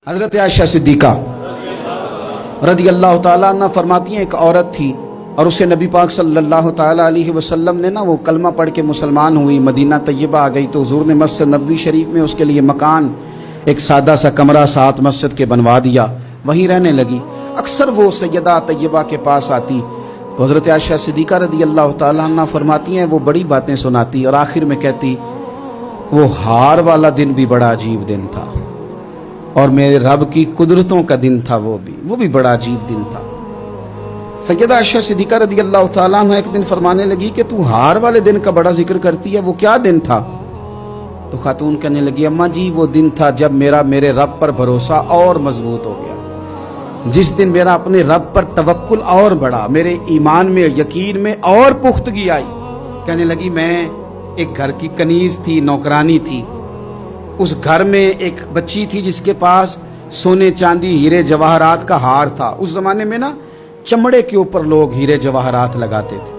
حضرت عائشہ صدیقہ رضی اللہ تعالیٰ عنہ فرماتی ہیں ایک عورت تھی اور اسے نبی پاک صلی اللہ تعالیٰ علیہ وسلم نے وہ کلمہ پڑھ کے مسلمان ہوئی، مدینہ طیبہ آ گئی تو حضور نے مسجد نبوی شریف میں اس کے لیے مکان، ایک سادہ سا کمرہ ساتھ مسجد کے بنوا دیا، وہیں رہنے لگی۔ اکثر وہ سیدہ طیبہ کے پاس آتی تو حضرت عائشہ صدیقہ رضی اللہ تعالیٰ عنہ فرماتی ہیں وہ بڑی باتیں سناتی اور آخر میں کہتی وہ ہار والا دن بھی بڑا عجیب دن تھا اور میرے رب کی قدرتوں کا دن تھا، وہ بھی بڑا عجیب دن تھا۔ سیدہ عائشہ صدیقہ رضی اللہ تعالیٰ عنہ ایک دن فرمانے لگی کہ تو ہار والے دن کا بڑا ذکر کرتی ہے، وہ کیا دن تھا؟ تو خاتون کہنے لگی اماں جی وہ دن تھا جب میرے رب پر بھروسہ اور مضبوط ہو گیا، جس دن میرا اپنے رب پر توکل اور بڑھا، میرے ایمان میں یقین میں اور پختگی آئی۔ کہنے لگی میں ایک گھر کی کنیز تھی، نوکرانی تھی، اس گھر میں ایک بچی تھی جس کے پاس سونے چاندی ہیرے جواہرات کا ہار تھا۔ اس زمانے میں چمڑے کے اوپر لوگ ہیرے جواہرات لگاتے تھے،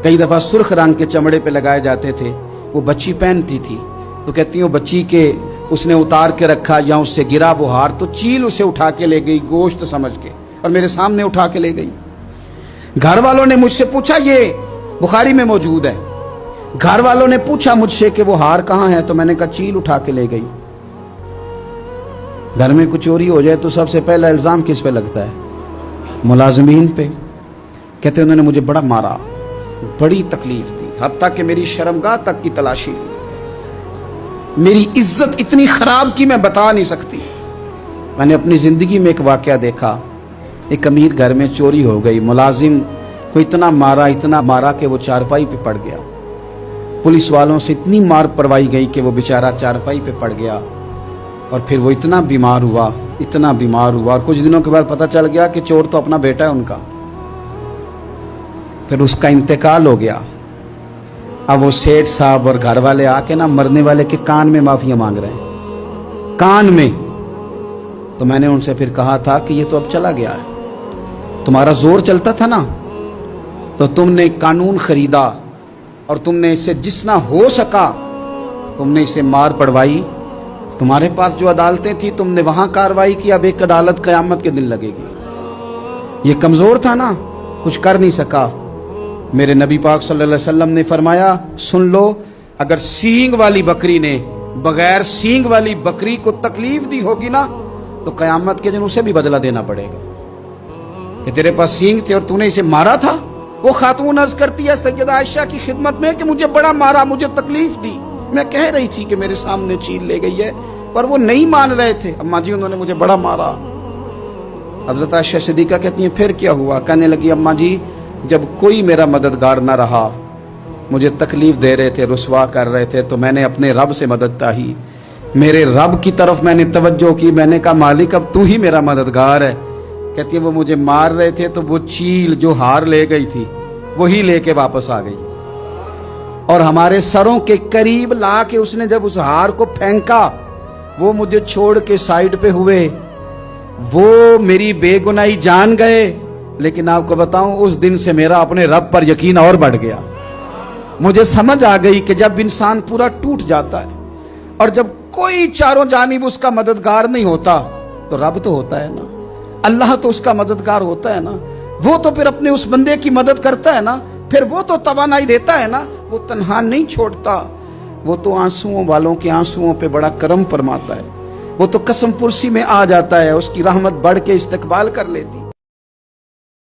کئی دفعہ سرخ رنگ کے چمڑے پہ لگائے جاتے تھے، وہ بچی پہنتی تھی تو کہتی ہیں بچی کے اس نے اتار کے رکھا یا اس سے گرا وہ ہار تو چیل اسے اٹھا کے لے گئی گوشت سمجھ کے اور میرے سامنے اٹھا کے لے گئی۔ گھر والوں نے مجھ سے پوچھا، یہ بخاری میں موجود ہے، گھر والوں نے پوچھا مجھ سے کہ وہ ہار کہاں ہے تو میں نے کہا چیل اٹھا کے لے گئی۔ گھر میں کچھ چوری ہو جائے تو سب سے پہلا الزام کس پہ لگتا ہے؟ ملازمین پہ۔ کہتے انہوں نے مجھے بڑا مارا، بڑی تکلیف تھی، حتیٰ کہ میری شرمگاہ تک کی تلاشی لی، میری عزت اتنی خراب کی میں بتا نہیں سکتی۔ میں نے اپنی زندگی میں ایک واقعہ دیکھا، ایک امیر گھر میں چوری ہو گئی، ملازم کو اتنا مارا کہ وہ چارپائی پہ پڑ گیا، پولیس والوں سے اتنی مار پروائی گئی کہ وہ بیچارہ چارپائی پہ پڑ گیا اور پھر وہ اتنا بیمار ہوا اور کچھ دنوں کے بعد پتہ چل گیا کہ چور تو اپنا بیٹا ہے ان کا، پھر اس کا انتقال ہو گیا۔ اب وہ سیٹھ صاحب اور گھر والے آ کے مرنے والے کے کان میں معافیاں مانگ رہے ہیں، کان میں۔ تو میں نے ان سے پھر کہا تھا کہ یہ تو اب چلا گیا ہے، تمہارا زور چلتا تھا نا تو تم نے قانون خریدا اور تم نے اسے جتنا ہو سکا تم نے اسے مار پڑوائی، تمہارے پاس جو عدالتیں تھی تم نے وہاں کارروائی کی، اب ایک عدالت قیامت کے دن لگے گی۔ یہ کمزور تھا نا، کچھ کر نہیں سکا۔ میرے نبی پاک صلی اللہ علیہ وسلم نے فرمایا سن لو، اگر سینگ والی بکری نے بغیر سینگ والی بکری کو تکلیف دی ہوگی نا تو قیامت کے دن اسے بھی بدلہ دینا پڑے گا کہ تیرے پاس سینگ تھے اور تو نے اسے مارا تھا۔ وہ خاتون عرض کرتی ہے سیدہ عائشہ کی خدمت میں کہ مجھے بڑا مارا، مجھے تکلیف دی، میں کہہ رہی تھی کہ میرے سامنے چیل لے گئی ہے پر وہ نہیں مان رہے تھے، اماں جی انہوں نے مجھے بڑا مارا۔ حضرت عائشہ صدیقہ کہتی ہیں پھر کیا ہوا؟ کہنے لگی اماں جی جب کوئی میرا مددگار نہ رہا، مجھے تکلیف دے رہے تھے، رسوا کر رہے تھے، تو میں نے اپنے رب سے مدد چاہی، میرے رب کی طرف میں نے توجہ کی، میں نے کہا مالک اب تو ہی میرا مددگار ہے۔ کہتی ہے وہ مجھے مار رہے تھے تو وہ چیل جو ہار لے گئی تھی وہی لے کے واپس آ گئی اور ہمارے سروں کے قریب لا کے اس نے جب اس ہار کو پھینکا وہ مجھے چھوڑ کے سائیڈ پہ ہوئے، وہ میری بے گناہی جان گئے، لیکن آپ کو بتاؤں اس دن سے میرا اپنے رب پر یقین اور بڑھ گیا۔ مجھے سمجھ آ گئی کہ جب انسان پورا ٹوٹ جاتا ہے اور جب کوئی چاروں جانب اس کا مددگار نہیں ہوتا تو رب تو ہوتا ہے نا، اللہ تو اس کا مددگار ہوتا ہے نا، وہ تو پھر اپنے اس بندے کی مدد کرتا ہے نا، پھر وہ تو توانائی دیتا ہے نا، وہ تنہا نہیں چھوڑتا، وہ تو آنسوؤں والوں کے آنسوؤں پہ بڑا کرم فرماتا ہے، وہ تو قسم پرسی میں آ جاتا ہے، اس کی رحمت بڑھ کے استقبال کر لیتی۔